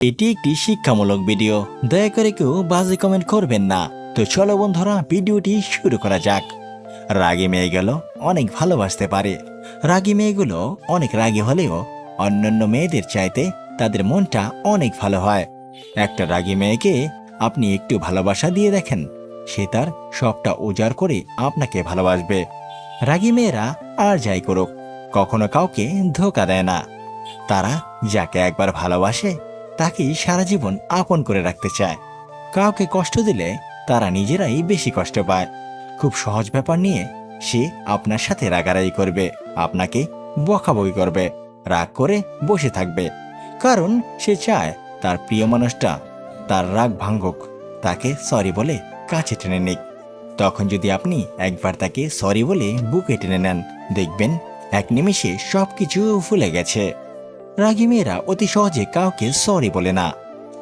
এটি একটি শিক্ষামূলক ভিডিও, দয়া করে কেউ বাজে কমেন্ট করবেন না। তো চলো বন্ধুরা, ভিডিওটি শুরু করা যাক। রাগী মেয়েগুলো অনেক ভালোবাসতে পারে। রাগী মেয়েগুলো অনেক রাগী হলেও অন্যান্য মেয়েদের চাইতে তাদের মনটা অনেক ভালো হয়। একটা রাগী মেয়েকে আপনি একটু ভালোবাসা দিয়ে দেখেন, সে তার সবটা উজাড় করে আপনাকে ভালোবাসবে। রাগী মেয়েরা আর যাই করুক, কখনো কাউকে ধোঁকা দেয় না। তারা যাকে একবার ভালোবাসে তাকেই সারা জীবন আপন করে রাখতে চায়। কাউকে কষ্ট দিলে তারা নিজেরাই বেশি কষ্ট পায়। খুব সহজ ব্যাপার নিয়ে সে আপনার সাথে রাগারাগি করবে, আপনাকে বকাবকি করবে, রাগ করে বসে থাকবে, কারণ সে চায় তার প্রিয় মানুষটা তার রাগ ভাঙুক, তাকে সরি বলে কাছে টেনে নিক। তখন যদি আপনি একবার তাকে সরি বলে বুকে টেনে নেন, দেখবেন এক নিমিষে সবকিছু ভুলে গেছে। রাগী মেয়েরা অতি সহজে কাউকে সরি বলে না।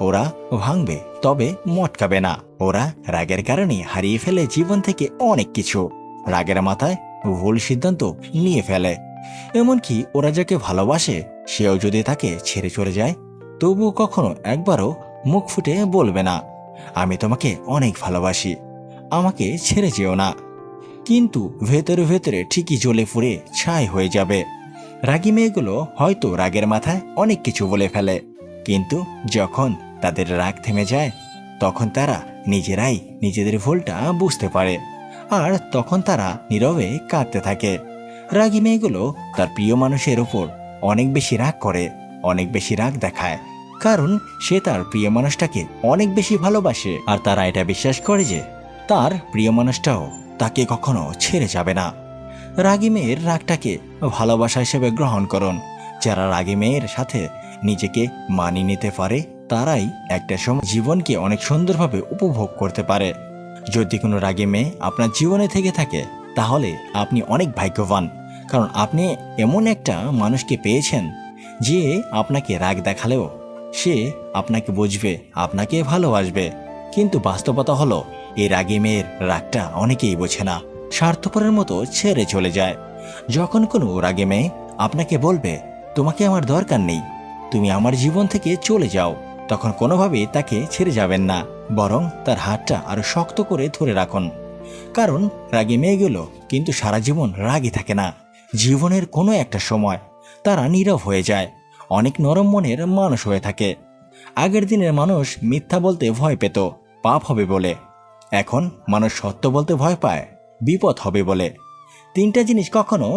ওরা ভাঙবে তবে মটকাবে না। ওরা রাগের কারণে হারিয়ে ফেলে জীবন থেকে অনেক কিছু। রাগের মাথায় ভুল সিদ্ধান্ত নিয়ে ফেলে। এমনকি ওরা যাকে ভালোবাসে সেও যদি তাকে ছেড়ে চলে যায়, তবুও কখনো একবারও মুখ ফুটে বলবে না, আমি তোমাকে অনেক ভালোবাসি, আমাকে ছেড়ে যেও না। কিন্তু ভেতরে ভেতরে ঠিকই জ্বলে পুড়ে ছাই হয়ে যাবে। রাগী মেয়েগুলো হয়তো রাগের মাথায় অনেক কিছু বলে ফেলে, কিন্তু যখন তাদের রাগ থেমে যায় তখন তারা নিজেরাই নিজেদের ভুলটা বুঝতে পারে, আর তখন তারা নীরবে কাঁদতে থাকে। রাগী মেয়েগুলো তার প্রিয় মানুষের ওপর অনেক বেশি রাগ করে, অনেক বেশি রাগ দেখায়, কারণ সে তার প্রিয় মানুষটাকে অনেক বেশি ভালোবাসে। আর তারা এটা বিশ্বাস করে যে তার প্রিয় মানুষটাও তাকে কখনো ছেড়ে যাবে না। রাগী মেয়ের রাগটাকে ভালোবাসা হিসেবে গ্রহণ করুন। যারা রাগী মেয়ের সাথে নিজেকে মানিয়ে নিতে পারে তারাই একটা সময় জীবনকে অনেক সুন্দরভাবে উপভোগ করতে পারে। যদি কোনো রাগী মেয়ে আপনার জীবনে থেকে থাকে তাহলে আপনি অনেক ভাগ্যবান, কারণ আপনি এমন একটা মানুষকে পেয়েছেন যে আপনাকে রাগ দেখালেও সে আপনাকে বুঝবে, আপনাকে ভালোবাসবে। কিন্তু বাস্তবতা হলো এই রাগী মেয়ের রাগটা অনেকেই বোঝে না, স্বার্থপরের মতো ছেড়ে চলে যায়। যখন কোনো রাগী মেয়ে আপনাকে বলবে তোমাকে আমার দরকার নেই, তুমি আমার জীবন থেকে চলে যাও, তখন কোনোভাবেই তাকে ছেড়ে যাবেন না, বরং তার হাতটা আরো শক্ত করে ধরে রাখুন। কারণ রাগী মেয়েগুলো কিন্তু সারা জীবন রাগী থাকে না। জীবনের কোনো একটা সময় তারা নীরব হয়ে যায়, অনেক নরম মনের মানুষ হয়ে থাকে। আগের দিনের মানুষ মিথ্যা বলতে ভয় পেত পাপ হবে বলে, এখন মানুষ সত্য বলতে ভয় পায় বিপদ হবে বলে। তিনটা জিনিস কখনো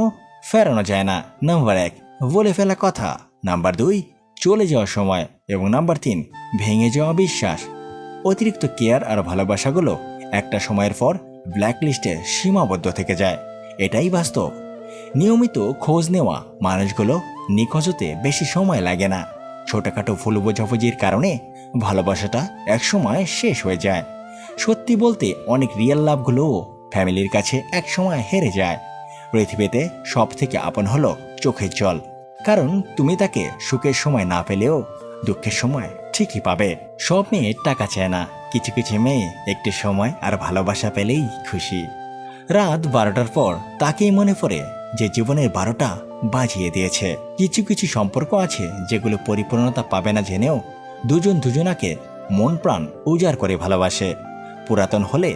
ফেরানো যায় না। নাম্বার 1, বলে ফেলা কথা। নাম্বার 2, চলে যাওয়ার সময়। এবং নাম্বার 3, ভেঙে যাওয়া বিশ্বাস। অতিরিক্ত কেয়ার আর ভালোবাসাগুলো একটা সময়ের পর ব্ল্যাকলিস্টে সীমাবদ্ধ থেকে যায়, এটাই বাস্তব। নিয়মিত খোঁজ নেওয়া মানুষগুলো নিখোঁজ হতে বেশি সময় লাগে না। ছোটখাটো ভুল বোঝাবুঝির কারণে ভালোবাসাটা একসময় শেষ হয়ে যায়। সত্যি বলতে অনেক রিয়েল লাভগুলোও ফ্যামিলির কাছে একসময় হেরে যায়। পৃথিবীতে সব থেকে আপন হলো চোখের জল, কারণ তুমি তাকে সুখের সময় না পেলেও দুঃখের সময় ঠিকই পাবে। সব মেয়ে টাকা চায় না, কিছু কিছু মেয়ে একটু সময় আর ভালোবাসা পেলেই খুশি। রাত 12টার পর তাকেই মনে পড়ে যে জীবনের 12টা বাজিয়ে দিয়েছে। কিছু কিছু সম্পর্ক আছে যেগুলো পরিপূর্ণতা পাবে না জেনেও দুজন দুজনাকে মন প্রাণ উজাড় করে ভালোবাসে। পুরাতন হলে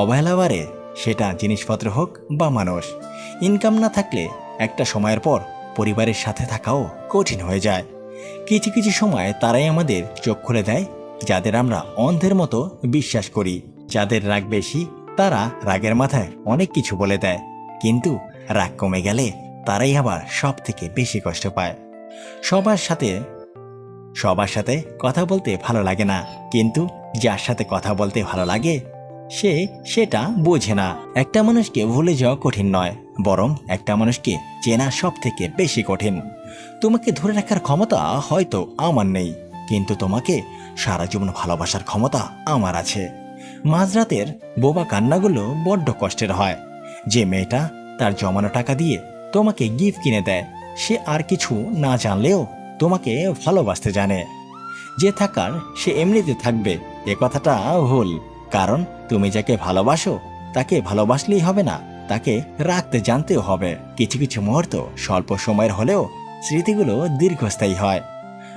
অবহেলা বাড়ে, সেটা জিনিসপত্র হোক বা মানুষ। ইনকাম না থাকলে একটা সময়ের পর পরিবারের সাথে থাকাও কঠিন হয়ে যায়। কিছু কিছু সময় তারাই আমাদের চোখ খুলে দেয় যাদের আমরা অন্ধের মতো বিশ্বাস করি। যাদের রাগ বেশি তারা রাগের মাথায় অনেক কিছু বলে দেয়, কিন্তু রাগ কমে গেলে তারাই আবার সব থেকে বেশি কষ্ট পায়। সবার সাথে কথা বলতে ভালো লাগে না, কিন্তু যার সাথে কথা বলতে ভালো লাগে সেটা বোঝে না। একটা মানুষকে ভুলে যাওয়া কঠিন নয়, বরং একটা মানুষকে চেনা সব থেকে বেশি কঠিন। তোমাকে ধরে রাখার ক্ষমতা হয়তো আমার নেই, কিন্তু তোমাকে সারা জীবন ভালোবাসার ক্ষমতা আমার আছে। মাঝরাতের বোবা কান্নাগুলো বড্ড কষ্টের হয়। যে মেয়েটা তার জমানো টাকা দিয়ে তোমাকে গিফট কিনে দেয়, সে আর কিছু না জানলেও তোমাকে ভালোবাসতে জানে। যে থাকার সে এমনিতে থাকবে, এ কথাটা ভুল। কারণ তুমি যাকে ভালোবাসো তাকে ভালোবাসলেই হবে না, তাকে রাখতে জানতেও হবে। কিছু কিছু মুহূর্ত স্বল্প সময়ের হলেও স্মৃতিগুলো দীর্ঘস্থায়ী হয়।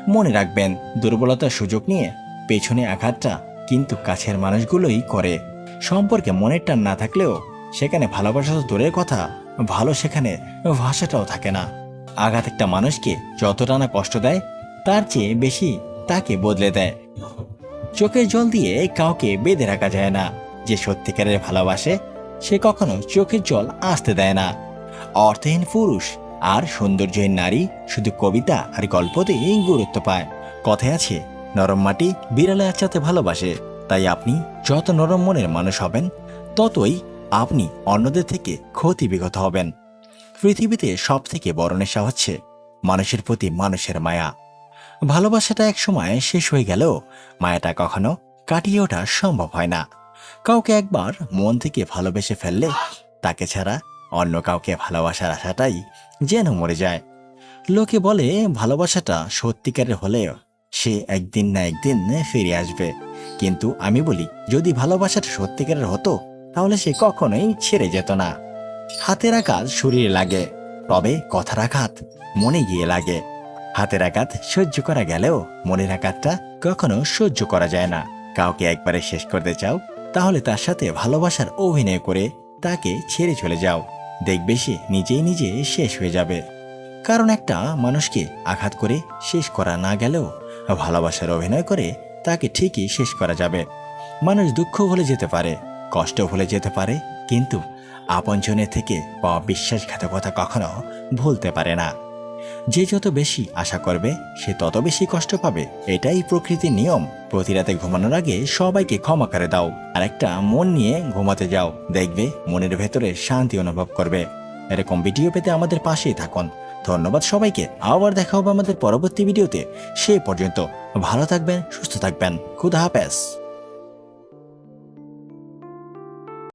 মনে রাখবেন, দুর্বলতার সুযোগ নিয়ে পেছনে আঘাতটা কিন্তু কাছের মানুষগুলোই করে। সম্পর্কে মনের টান না থাকলেও সেখানে ভালোবাসা তো দূরের কথা, ভালো সেখানে ভাষাটাও থাকে না। আঘাত একটা মানুষকে যতটা না কষ্ট দেয় তার চেয়ে বেশি তাকে বদলে দেয়। চোখের জল দিয়ে কাউকে বেঁধে রাখা যায় না। যে সত্যিকারের ভালোবাসে সে কখনো চোখের জল আসতে দেয় না। অর্থহীন পুরুষ আর সৌন্দর্যহীন নারী শুধু কবিতা আর গল্পতেই গুরুত্ব পায়। কথায় আছে, নরম মাটি বিড়ালে আচ্ছাতে ভালোবাসে। তাই আপনি যত নরম মনের মানুষ হবেন ততই আপনি অন্যদের থেকে ক্ষতি বিগত হবেন। পৃথিবীতে সব থেকে বড় নেশা হচ্ছে মানুষের প্রতি মানুষের মায়া। ভালোবাসাটা এক সময় শেষ হয়ে গেলেও মায়াটা কখনো কাটিয়ে ওঠা সম্ভব হয় না। কাউকে একবার মন থেকে ভালোবেসে ফেললে তাকে ছাড়া অন্য কাউকে ভালোবাসার আশাটাই যেন মরে যায়। লোকে বলে ভালোবাসাটা সত্যিকারের হলেও সে একদিন না একদিন ফিরে আসবে, কিন্তু আমি বলি যদি ভালোবাসাটা সত্যিকারের হতো তাহলে সে কখনোই ছেড়ে যেত না। হাতের আঘাত শরীরে লাগে, তবে কথার আঘাত মনে গিয়ে লাগে। হাতের আঘাত সহ্য করা গেলেও মনের আঘাতটা কখনো সহ্য করা যায় না। কাউকে একবারে শেষ করতে চাও তাহলে তার সাথে ভালোবাসার অভিনয় করে তাকে ছেড়ে চলে যাও, দেখবে সে নিজেই নিজে শেষ হয়ে যাবে। কারণ একটা মানুষকে আঘাত করে শেষ করা না গেলেও ভালোবাসার অভিনয় করে তাকে ঠিকই শেষ করা যাবে। মানুষ দুঃখ ভুলে যেতে পারে, কষ্ট ভুলে যেতে পারে, কিন্তু আপনজনের থেকে পাওয়া বিশ্বাসঘাতকতা কখনো ভুলতে পারে না। যে যত বেশি আশা করবে সে তত বেশি কষ্ট পাবে, এটাই প্রকৃতির নিয়ম। প্রতি রাতে ঘুমানোর আগে সবাইকে ক্ষমা করে দাও আর একটা মন নিয়ে ঘুমাতে যাও, দেখবে মনের ভেতরে শান্তি অনুভব করবে। এরকম ভিডিও পেতে আমাদের পাশেই থাকুন। ধন্যবাদ সবাইকে। আবার দেখা হবে আমাদের পরবর্তী ভিডিওতে। সে পর্যন্ত ভালো থাকবেন, সুস্থ থাকবেন। খুদা হাফেজ।